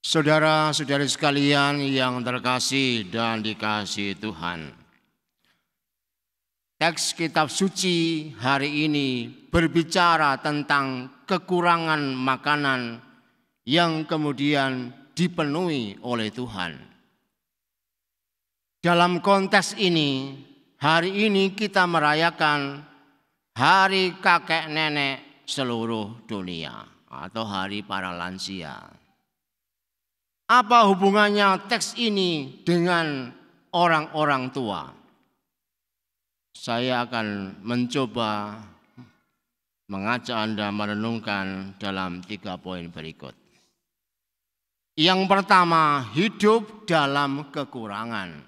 Saudara-saudari sekalian yang terkasih dan dikasihi Tuhan. Teks kitab suci hari ini berbicara tentang kekurangan makanan yang kemudian dipenuhi oleh Tuhan. Dalam konteks ini, hari ini kita merayakan Hari Kakek Nenek seluruh dunia atau Hari Para Lansia. Apa hubungannya teks ini dengan orang-orang tua? Saya akan mencoba mengajak Anda merenungkan dalam 3 poin berikut. Yang pertama, hidup dalam kekurangan.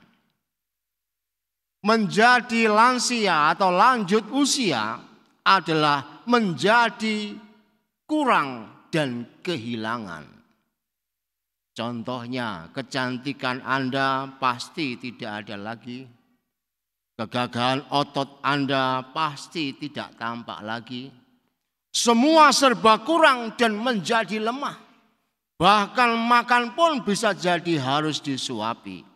Menjadi lansia atau lanjut usia adalah menjadi kurang dan kehilangan. Contohnya, kecantikan Anda pasti tidak ada lagi. Kegagahan otot Anda pasti tidak tampak lagi. Semua serba kurang dan menjadi lemah. Bahkan makan pun bisa jadi harus disuapi.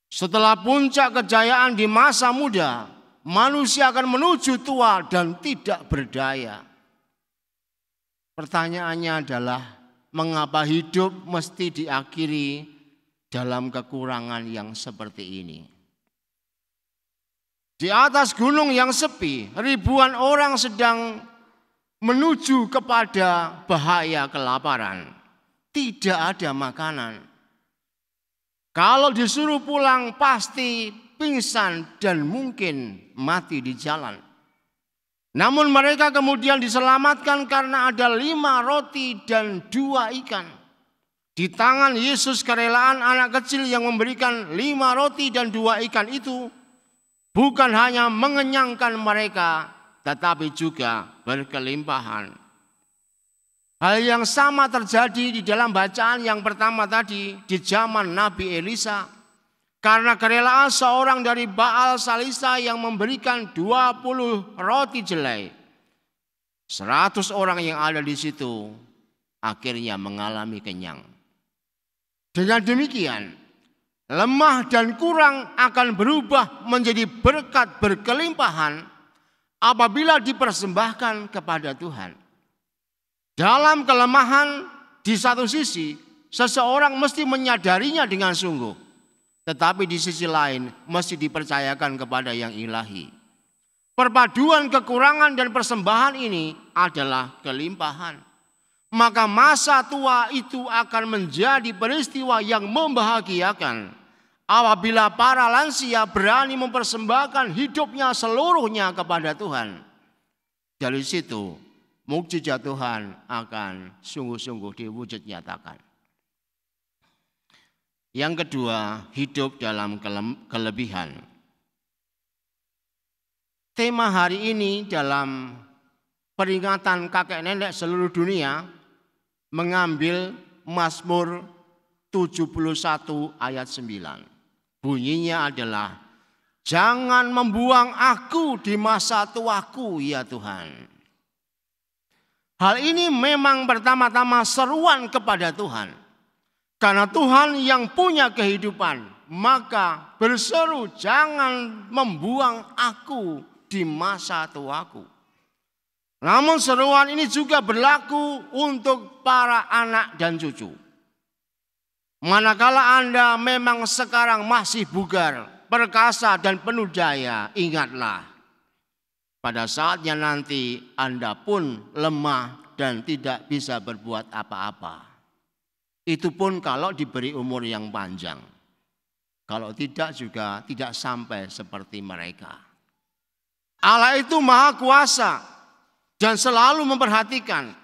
Setelah puncak kejayaan di masa muda, manusia akan menuju tua dan tidak berdaya. Pertanyaannya adalah, mengapa hidup mesti diakhiri dalam kekurangan yang seperti ini? Di atas gunung yang sepi, ribuan orang sedang menuju kepada bahaya kelaparan. Tidak ada makanan. Kalau disuruh pulang pasti pingsan dan mungkin mati di jalan. Namun mereka kemudian diselamatkan karena ada 5 roti dan 2 ikan. Di tangan Yesus kerelaan anak kecil yang memberikan 5 roti dan 2 ikan itu bukan hanya mengenyangkan mereka, tetapi juga berkelimpahan. Hal yang sama terjadi di dalam bacaan yang pertama tadi di zaman Nabi Elisa. Karena kerelaan seorang dari Baal Salisa yang memberikan 20 roti jelai. 100 orang yang ada di situ akhirnya mengalami kenyang. Dengan demikian, lemah dan kurang akan berubah menjadi berkat berkelimpahan apabila dipersembahkan kepada Tuhan. Dalam kelemahan, di satu sisi, seseorang mesti menyadarinya dengan sungguh. Tetapi di sisi lain mesti dipercayakan kepada yang ilahi. Perpaduan kekurangan dan persembahan ini adalah kelimpahan. Maka masa tua itu akan menjadi peristiwa yang membahagiakan. Apabila para lansia berani mempersembahkan hidupnya seluruhnya kepada Tuhan. Dari situ mukjizat Tuhan akan sungguh-sungguh diwujud nyatakan. Yang kedua, hidup dalam kelebihan. Tema hari ini dalam peringatan kakek nenek seluruh dunia mengambil Mazmur 71 ayat 9. Bunyinya adalah, jangan membuang aku di masa tuaku ya Tuhan. Hal ini memang pertama-tama seruan kepada Tuhan. Karena Tuhan yang punya kehidupan, maka berseru jangan membuang aku di masa tuaku. Namun seruan ini juga berlaku untuk para anak dan cucu. Manakala Anda memang sekarang masih bugar, perkasa dan penuh daya, ingatlah. Pada saatnya nanti Anda pun lemah dan tidak bisa berbuat apa-apa. Itu pun kalau diberi umur yang panjang. Kalau tidak juga tidak sampai seperti mereka. Allah itu maha kuasa dan selalu memperhatikan.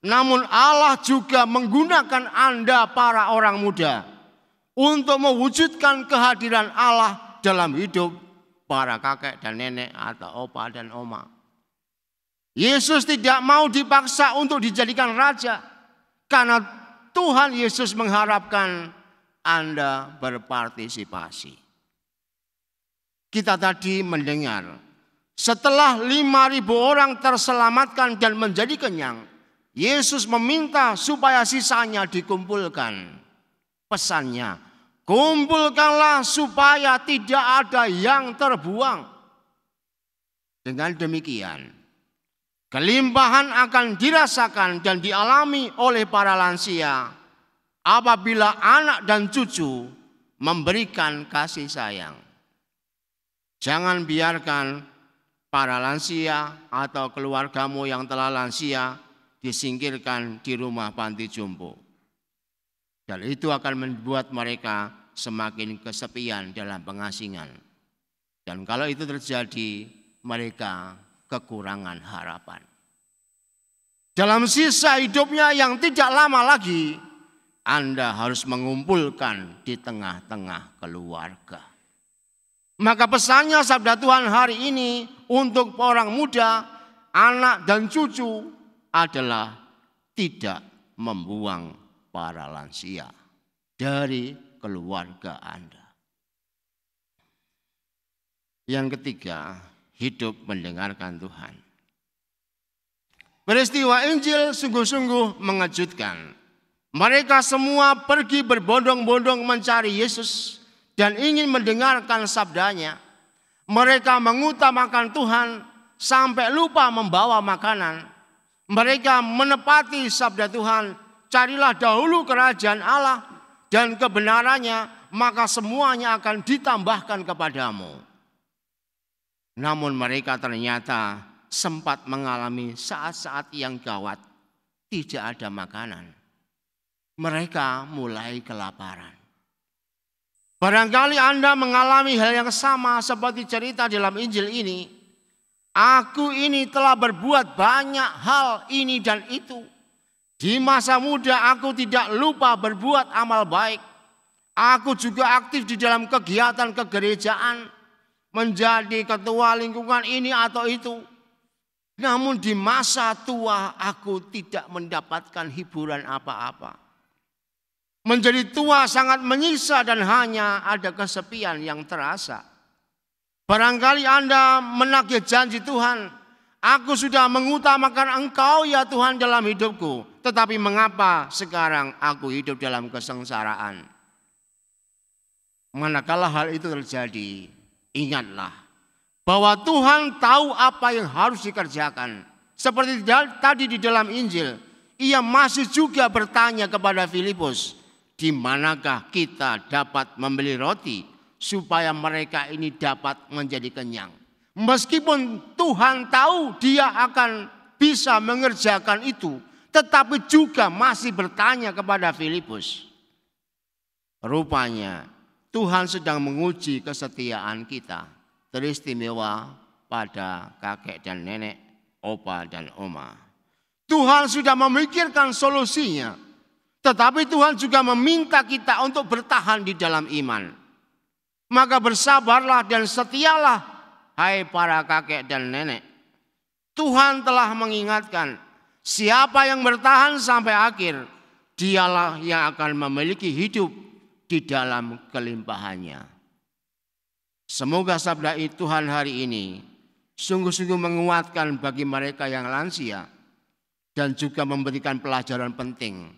Namun Allah juga menggunakan Anda para orang muda untuk mewujudkan kehadiran Allah dalam hidup para kakek dan nenek atau opa dan oma. Yesus tidak mau dipaksa untuk dijadikan raja karena Tuhan Yesus mengharapkan Anda berpartisipasi. Kita tadi mendengar, setelah 5.000 orang terselamatkan dan menjadi kenyang, Yesus meminta supaya sisanya dikumpulkan. Pesannya, kumpulkanlah supaya tidak ada yang terbuang. Dengan demikian, kelimpahan akan dirasakan dan dialami oleh para lansia apabila anak dan cucu memberikan kasih sayang. Jangan biarkan para lansia atau keluargamu yang telah lansia disingkirkan di rumah panti jompo. Dan itu akan membuat mereka semakin kesepian dalam pengasingan. Dan kalau itu terjadi, mereka kekurangan harapan. Dalam sisa hidupnya yang tidak lama lagi, Anda harus mengumpulkan di tengah-tengah keluarga. Maka pesannya sabda Tuhan hari ini untuk orang muda, anak dan cucu adalah tidak membuang para lansia dari keluarga Anda. Yang ketiga, hidup mendengarkan Tuhan. Peristiwa Injil sungguh-sungguh mengejutkan. Mereka semua pergi berbondong-bondong mencari Yesus dan ingin mendengarkan sabdanya. Mereka mengutamakan Tuhan sampai lupa membawa makanan. Mereka menepati sabda Tuhan, carilah dahulu kerajaan Allah dan kebenarannya, maka semuanya akan ditambahkan kepadamu. Namun mereka ternyata sempat mengalami saat-saat yang gawat, tidak ada makanan. Mereka mulai kelaparan. Barangkali Anda mengalami hal yang sama seperti cerita dalam Injil ini. Aku ini telah berbuat banyak hal ini dan itu. Di masa muda aku tidak lupa berbuat amal baik. Aku juga aktif di dalam kegiatan kegerejaan, menjadi ketua lingkungan ini atau itu. Namun di masa tua aku tidak mendapatkan hiburan apa-apa. Menjadi tua sangat menyiksa dan hanya ada kesepian yang terasa. Barangkali Anda menagih janji Tuhan, aku sudah mengutamakan Engkau ya Tuhan dalam hidupku, tetapi mengapa sekarang aku hidup dalam kesengsaraan? Manakala hal itu terjadi, ingatlah bahwa Tuhan tahu apa yang harus dikerjakan. Seperti tadi di dalam Injil, ia masih juga bertanya kepada Filipus, di manakah kita dapat membeli roti supaya mereka ini dapat menjadi kenyang. Meskipun Tuhan tahu dia akan bisa mengerjakan itu, tetapi juga masih bertanya kepada Filipus. Rupanya Tuhan sedang menguji kesetiaan kita, teristimewa pada kakek dan nenek, opa dan oma. Tuhan sudah memikirkan solusinya, tetapi Tuhan juga meminta kita untuk bertahan di dalam iman. Maka bersabarlah dan setialah, hai para kakek dan nenek. Tuhan telah mengingatkan, siapa yang bertahan sampai akhir, dialah yang akan memiliki hidup di dalam kelimpahannya. Semoga sabda Tuhan hari ini sungguh-sungguh menguatkan bagi mereka yang lansia dan juga memberikan pelajaran penting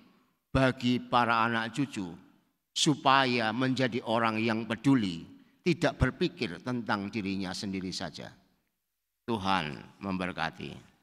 bagi para anak cucu supaya menjadi orang yang peduli, tidak berpikir tentang dirinya sendiri saja. Tuhan memberkati.